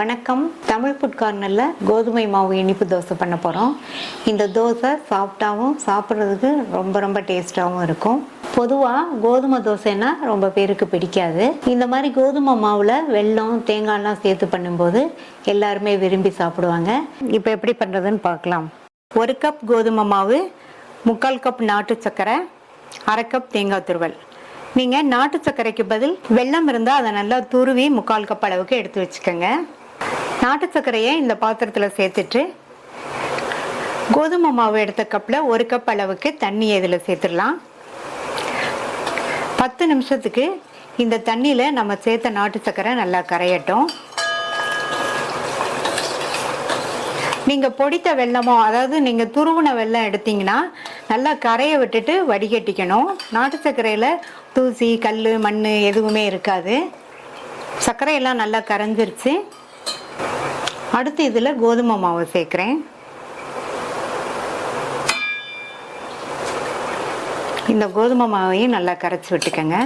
வணக்கம். தமிழ் ஃபுட் கார்னரில் கோதுமை மாவு இனிப்பு தோசை பண்ண போகிறோம். இந்த தோசை சாஃப்டாகவும் சாப்பிட்றதுக்கு ரொம்ப டேஸ்ட்டாகவும் இருக்கும். பொதுவாக கோதுமை தோசைன்னா ரொம்ப பேருக்கு பிடிக்காது. இந்த மாதிரி கோதுமை மாவில் வெல்லம் தேங்காய்லாம் சேர்த்து பண்ணும்போது எல்லாருமே விரும்பி சாப்பிடுவாங்க. இப்போ எப்படி பண்ணுறதுன்னு பார்க்கலாம். 1 கப் கோதுமை மாவு, 3/4 கப் நாட்டு சர்க்கரை, 1/2 கப் தேங்காய் துருவல். நீங்கள் நாட்டு சர்க்கரைக்கு பதில் வெல்லம் இருந்தால் அதை நல்லா துருவி 3/4 கப் அளவுக்கு எடுத்து வச்சுக்கோங்க. நாட்டு சர்க்கரையை இந்த பாத்திரத்தில் சேர்த்துட்டு கோதுமை மாவு எடுத்த கப்பில் 1 கப் அளவுக்கு தண்ணியை இதில் சேர்த்துடலாம். 10 நிமிஷத்துக்கு இந்த தண்ணியில் நம்ம சேர்த்த நாட்டு சர்க்கரை நல்லா கரையட்டும். நீங்கள் பொடித்த வெல்லமோ, அதாவது நீங்கள் துருவின வெல்லம் எடுத்தீங்கன்னா நல்லா கரையை விட்டுட்டு வடிகட்டிக்கணும். நாட்டு சர்க்கரையில் தூசி, கல், மண் எதுவுமே இருக்காது. சர்க்கரையெல்லாம் நல்லா கரைஞ்சிருச்சு. அடுத்து இதில் கோதுமை மாவு சேர்க்குறேன். இந்த கோதுமை மாவையும் நல்லா கரைச்சி விட்டுக்கோங்க.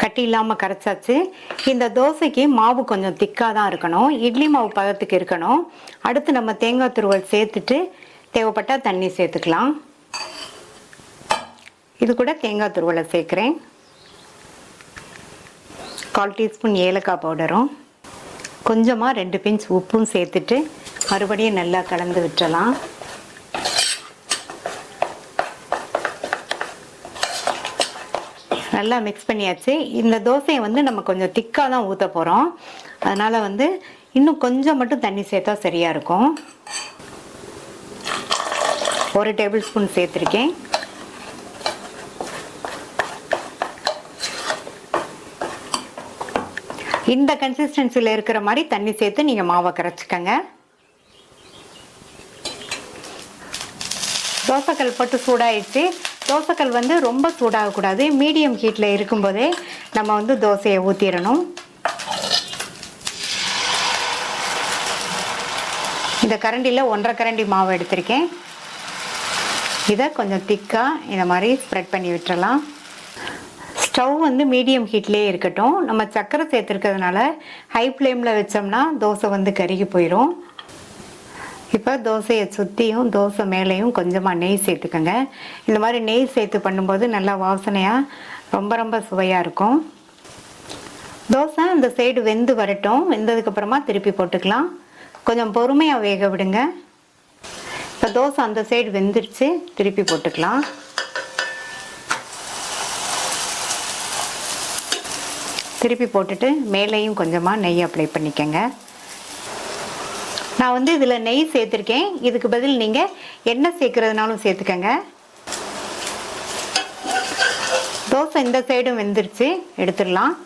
கட்டி இல்லாமல் கரைச்சாச்சு. இந்த தோசைக்கு மாவு கொஞ்சம் திக்காக தான் இருக்கணும், இட்லி மாவு பதத்துக்கு இருக்கணும். அடுத்து நம்ம தேங்காய் துருவல் சேர்த்துட்டு தேவைப்பட்டால் தண்ணி சேர்த்துக்கலாம். இது கூட தேங்காய் துருவலை சேர்க்குறேன். 1/4 டீஸ்பூன் ஏலக்காய் பவுடரும் கொஞ்சமாக 2 பிஞ்ச் உப்பும் சேர்த்துட்டு மறுபடியும் நல்லா கலந்து விட்டுறலாம். நல்லா மிக்ஸ் பண்ணியாச்சு. இந்த தோசையை நம்ம கொஞ்சம் திக்காக தான் ஊற்ற போகிறோம். அதனால் இன்னும் கொஞ்சம் மட்டும் தண்ணி சேர்த்தா சரியாக இருக்கும். 1 டேபிள் ஸ்பூன் சேர்த்துருக்கேன். இந்த கன்சிஸ்டன்சியில் இருக்கிற மாதிரி தண்ணி சேர்த்து நீங்கள் மாவை கரைச்சிக்கங்க. தோசைக்கல் போட்டு சூடாயிடுச்சு. தோசைக்கல் ரொம்ப சூடாகக்கூடாது. மீடியம் ஹீட்டில் இருக்கும்போதே நம்ம தோசையை ஊற்றிடணும். இந்த கரண்டியில் 1/2 கரண்டி மாவு எடுத்திருக்கேன். இதை கொஞ்சம் திக்காக இந்த மாதிரி ஸ்ப்ரெட் பண்ணி விட்டுறலாம். ஸ்டவ் மீடியம் ஹீட்லேயே இருக்கட்டும். நம்ம சர்க்கரை சேர்த்துருக்கிறதுனால ஹை ஃப்ளேமில் வச்சோம்னா தோசை கருகி போயிடும். இப்போ தோசையை சுற்றியும் தோசை மேலேயும் கொஞ்சமாக நெய் சேர்த்துக்கோங்க. இந்த மாதிரி நெய் சேர்த்து பண்ணும்போது நல்லா வாசனையாக ரொம்ப சுவையாக இருக்கும். தோசை இந்த சைடு வெந்து வரட்டும். வெந்ததுக்கப்புறமா திருப்பி போட்டுக்கலாம். கொஞ்சம் பொறுமையாக வேக விடுங்க. இப்போ தோசை அந்த சைடு வெந்துருச்சு, திருப்பி போட்டுக்கலாம். திருப்பி போட்டுட்டு மேலேயும் கொஞ்சமாக நெய் அப்ளை பண்ணிக்கோங்க. நான் இதில் நெய் சேர்த்துருக்கேன். இதுக்கு பதில் நீங்கள் எண்ணெய் சேர்க்குறதுனாலும் சேர்த்துக்கங்க. தோசை இந்த சைடும் வெந்துருச்சு, எடுத்துடலாம்.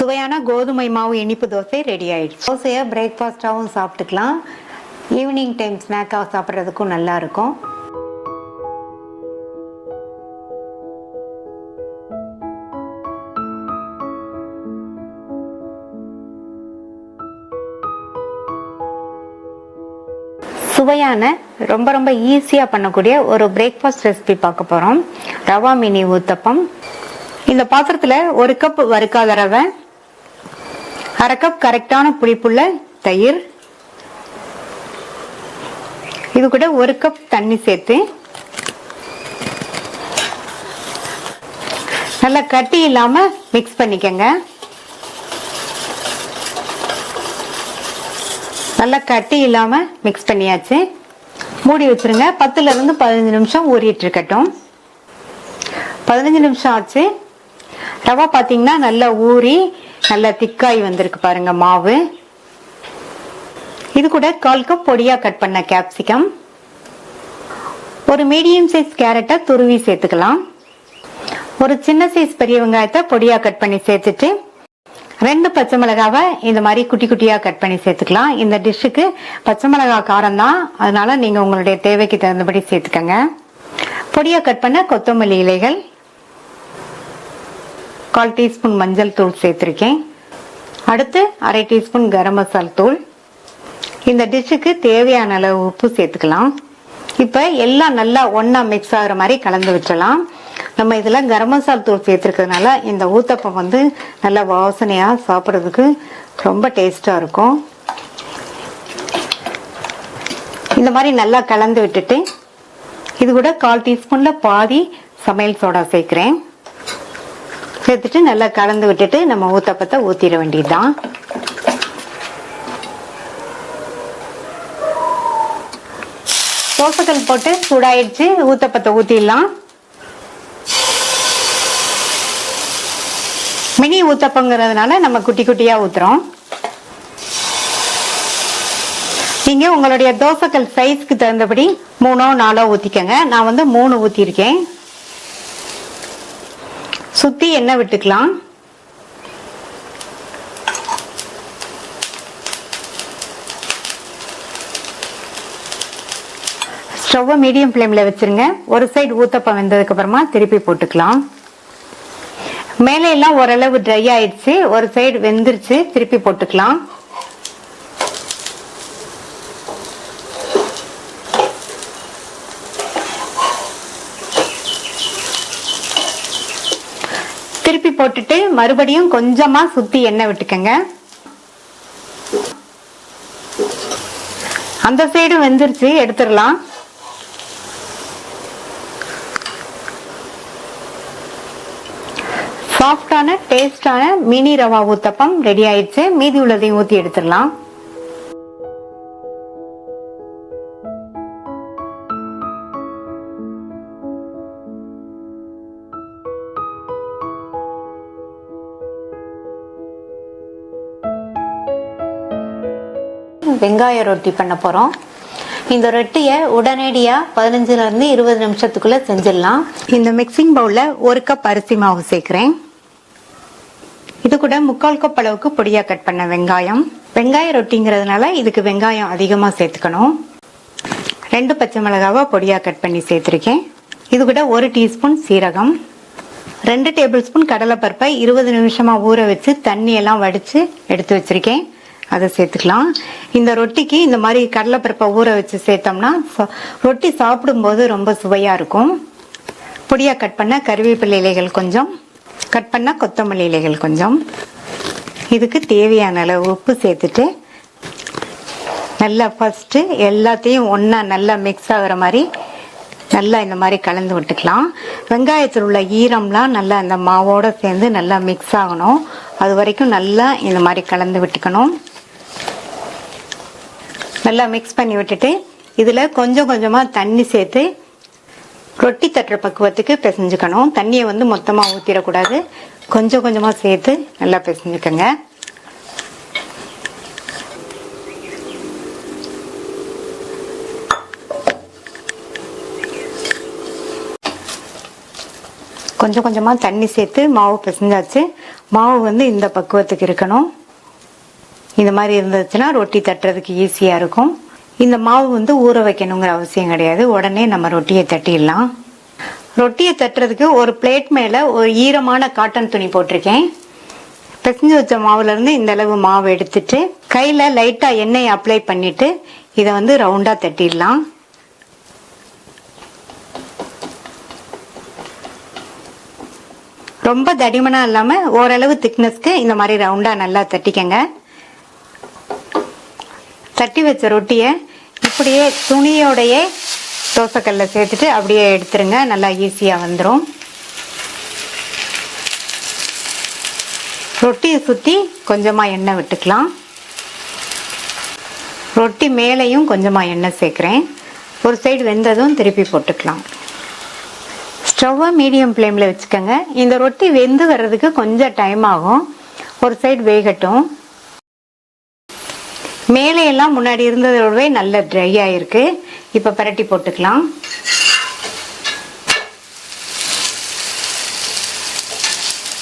சுவையான கோதுமை மாவு இனிப்பு தோசை ரெடி ஆயிடுச்சு. தோசையை பிரேக்ஃபாஸ்ட்டாகவும் சாப்பிட்டுக்கலாம். ஈவினிங் டைம் ஸ்நாக்காக சாப்பிட்றதுக்கும் நல்லாயிருக்கும். சுவையான ரொம்ப ஈஸியாக பண்ணக்கூடிய ஒரு பிரேக்ஃபாஸ்ட் ரெசிபி பார்க்க போகிறோம். ரவா மினி ஊத்தப்பம். இந்த பாத்திரத்தில் 1 கப் வறுக்காத ரவை, 1/2 கப் கரெக்டான புளிப்புள்ள தயிர், இது கூட 1 கப் தண்ணி சேர்த்து நல்லா கட்டி இல்லாமல் மிக்ஸ் பண்ணிக்கங்க. நல்லா கட்டி இல்லாமல் மிக்ஸ் பண்ணியாச்சு. மூடி வச்சுருங்க. 10லிருந்து 15 நிமிஷம் ஊறிட்டு இருக்கட்டும். 15 நிமிஷம் ஆச்சு. ரவா பார்த்தீங்கன்னா நல்லா ஊறி நல்லா திக்காய் வந்திருக்கு பாருங்க மாவு. இது கூட 1/4 கப் பொடியாக கட் பண்ண கேப்சிகம், ஒரு மீடியம் சைஸ் கேரட்டை துருவி சேர்த்துக்கலாம். ஒரு சின்ன சைஸ் பெரிய வெங்காயத்தை பொடியாக கட் பண்ணி சேர்த்துட்டு 2 பச்சை மிளகாவை இந்த மாதிரி குட்டி குட்டியாக கட் பண்ணி சேர்த்துக்கலாம். இந்த டிஷ்ஷுக்கு பச்சை மிளகாய் காரம் தான், அதனால நீங்கள் உங்களுடைய தேவைக்கு தகுந்தபடி சேர்த்துக்கங்க. பொடியாக கட் பண்ண கொத்தமல்லி இலைகள், 1/4 டீஸ்பூன் மஞ்சள் தூள் சேர்த்துருக்கேன். அடுத்து 1/2 டீஸ்பூன் கரம் மசாலா தூள். இந்த டிஷ்ஷுக்கு தேவையான அளவு உப்பு சேர்த்துக்கலாம். இப்போ எல்லாம் நல்லா ஒன்றா மிக்ஸ் ஆகிற மாதிரி கலந்து விட்டுலாம். நம்ம இதில் கரம் மசாலா தூள் சேர்த்துருக்கிறதுனால இந்த ஊத்தப்பம் வந்து நல்லா வாசனையாக சாப்பிட்றதுக்கு ரொம்ப டேஸ்ட்டாக இருக்கும். இந்த மாதிரி நல்லா கலந்து விட்டுட்டு இது கூட 1/4 டீஸ்பூனில் பாதி சமையல் சோடா சேர்க்குறேன். சேர்த்துட்டு நல்லா கலந்து விட்டுட்டு நம்ம ஊத்தப்பத்தை ஊற்றிட வேண்டியதுதான். தோசைக்கல் போட்டு சூடாயிடுச்சு. ஊத்தப்பத்தை ஊற்றிடலாம். மினி ஊத்தப்பங்கிறதுனால நம்ம குட்டி குட்டியாக ஊற்றுறோம். நீங்கள் உங்களுடைய தோசைக்கல் சைஸ்க்கு தகுந்தபடி 3 4 ஊற்றிக்கங்க. நான் வந்து 3 ஊற்றிருக்கேன். சுற்றி எண்ணெய் விட்டுக்கலாம். ஸ்டவ்வை மீடியம் ஃப்ளேமில் வச்சுருங்க. ஒரு சைடு ஊத்தப்பம் வெந்ததுக்கு அப்புறமா திருப்பி போட்டுக்கலாம். மேலே எல்லாம் ஓரளவு ட்ரை ஆயிடுச்சு. ஒரு சைடு வெந்துருச்சு. திருப்பி போட்டுக்கலாம். திருப்பி போட்டுட்டு மறுபடியும் கொஞ்சமா சுத்தி எண்ணெய் விட்டுக்கங்க. அந்த சைடு வெந்துருச்சு, எடுத்துடலாம். சாஃப்டான டேஸ்டான மினி ரவா ஊத்தப்பம் ரெடி ஆயிடுச்சு. மீதி உள்ளதையும் ஊத்தி எடுத்துடலாம். வெங்காய ரொட்டி பண்ண போறோம். இந்த ரொட்டியை உடனடியாக 15லேருந்து 20 நிமிஷத்துக்குள்ள செஞ்சிடலாம். இந்த மிக்சிங் பவுல்ல 1 கப் அரிசி மாவு சேர்க்கிறேன். இது கூட 3/4 கப் அளவுக்கு பொடியா கட் பண்ண வெங்காயம். வெங்காய ரொட்டிங்கிறதுனால இதுக்கு வெங்காயம் அதிகமாக சேர்த்துக்கணும். 2 பச்சை மிளகாவை பொடியா கட் பண்ணி சேர்த்துருக்கேன். இது கூட 1 டீஸ்பூன் சீரகம், 2 டேபிள் ஸ்பூன் கடலைப்பருப்பை 20 நிமிஷமா ஊற வச்சு தண்ணி எல்லாம் வடிச்சு எடுத்து வச்சிருக்கேன். அதை சேர்த்துக்கலாம். இந்த ரொட்டிக்கு இந்த மாதிரி கடலைப்பருப்பை ஊற வச்சு சேர்த்தோம்னா ரொட்டி சாப்பிடும்போது ரொம்ப சுவையாக இருக்கும். பொடியாக கட் பண்ண கறிவேப்பிலை இலைகள் கொஞ்சம், கட் பண்ண கொத்தமல்லி இலைகள் கொஞ்சம், இதுக்கு தேவையான அளவு உப்பு சேர்த்துட்டு நல்லா ஃபஸ்ட்டு எல்லாத்தையும் ஒன்றா நல்லா மிக்ஸ் ஆகிற மாதிரி நல்லா இந்த மாதிரி கலந்து விட்டுக்கலாம். வெங்காயத்தில் உள்ள ஈரம்லாம் நல்லா அந்த மாவோடு சேர்ந்து நல்லா மிக்ஸ் ஆகணும். அது வரைக்கும் நல்லா இந்த மாதிரி கலந்து விட்டுக்கணும். நல்லா மிக்ஸ் பண்ணி விட்டுட்டு இதில் கொஞ்சம் கொஞ்சமாக தண்ணி சேர்த்து ரொட்டி தட்டுற பக்குவத்துக்கு பிசைஞ்சுக்கணும். தண்ணியை வந்து மொத்தமாக ஊற்றிடக்கூடாது. கொஞ்சம் கொஞ்சமாக சேர்த்து நல்லா பிசைஞ்சுக்கோங்க. கொஞ்சம் கொஞ்சமாக தண்ணி சேர்த்து மாவு பிசைஞ்சாச்சு. மாவு வந்து இந்த பக்குவத்துக்கு இருக்கணும். இந்த மாதிரி இருந்துச்சுன்னா ரொட்டி தட்டுறதுக்கு ஈஸியாக இருக்கும். இந்த மாவு வந்து ஊற வைக்கணுங்கிற அவசியம் கிடையாது. உடனே நம்ம ரொட்டியை தட்டிடலாம். ரொட்டியை தட்டுறதுக்கு ஒரு பிளேட் மேலே ஒரு ஈரமான காட்டன் துணி போட்டிருக்கேன். பிசைஞ்சு வச்ச மாவுலேருந்து இந்த அளவு மாவு எடுத்துட்டு கையில் லைட்டாக எண்ணெயை அப்ளை பண்ணிட்டு இதை வந்து ரவுண்டாக தட்டிடலாம். ரொம்ப தடிமனா இல்லாமல் ஓரளவு திக்னஸ்க்கு இந்த மாதிரி ரவுண்டாக நல்லா தட்டிக்கங்க. தட்டி வச்ச ரொட்டியை இப்படியே துணியோடையே தோசைக்கல்ல சேர்த்துட்டு அப்படியே எடுத்துருங்க. நல்லா ஈஸியாக வந்துடும். ரொட்டியை சுற்றி கொஞ்சமாக எண்ணெய் விட்டுக்கலாம். ரொட்டி மேலேயும் கொஞ்சமாக எண்ணெய் சேர்க்குறேன். ஒரு சைடு வெந்ததும் திருப்பி போட்டுக்கலாம். ஸ்டவ்வை மீடியம் ஃப்ளேமில் வச்சுக்கோங்க. இந்த ரொட்டி வெந்து வர்றதுக்கு கொஞ்சம் டைம் ஆகும். ஒரு சைடு வேகட்டும். மேலே எல்லாம் முன்னாடி இருந்ததோடவே நல்ல ட்ரை ஆயிருக்கு. இப்போ பரட்டி போட்டுக்கலாம்.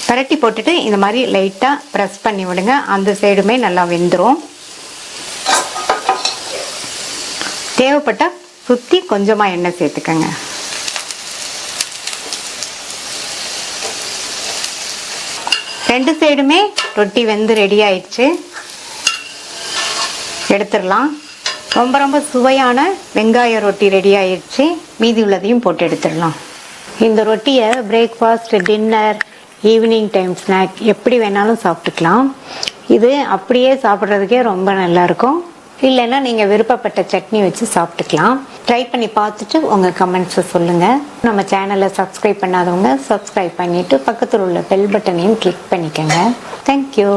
பரட்டி போட்டுட்டு இந்த மாதிரி லைட்டாக ப்ரெஸ் பண்ணி விடுங்க. அந்த சைடுமே நல்லா வெந்துடும். தேவைப்பட்டால் சுற்றி கொஞ்சமாக எண்ணெய் சேர்த்துக்கங்க. ரெண்டு சைடுமே ரொட்டி வெந்து ரெடி ஆயிடுச்சு. எடுத்துடலாம். ரொம்ப ரொம்ப சுவையான வெங்காய ரொட்டி ரெடி ஆயிடுச்சு. மீதி உள்ளதையும் போட்டு எடுத்துடலாம். இந்த ரொட்டியை breakfast, dinner, evening time snack எப்படி வேணாலும் சாப்பிட்டுக்கலாம். இது அப்படியே சாப்பிட்றதுக்கே ரொம்ப நல்லாயிருக்கும். இல்லைன்னா நீங்கள் விருப்பப்பட்ட சட்னி வச்சு சாப்பிட்டுக்கலாம். ட்ரை பண்ணி பார்த்துட்டு உங்கள் கமெண்ட்ஸை சொல்லுங்கள். நம்ம சேனலை சப்ஸ்கிரைப் பண்ணாதவங்க சப்ஸ்கிரைப் பண்ணிவிட்டு பக்கத்தில் உள்ள பெல் பட்டனையும் கிளிக் பண்ணிக்கோங்க. தேங்க்யூ.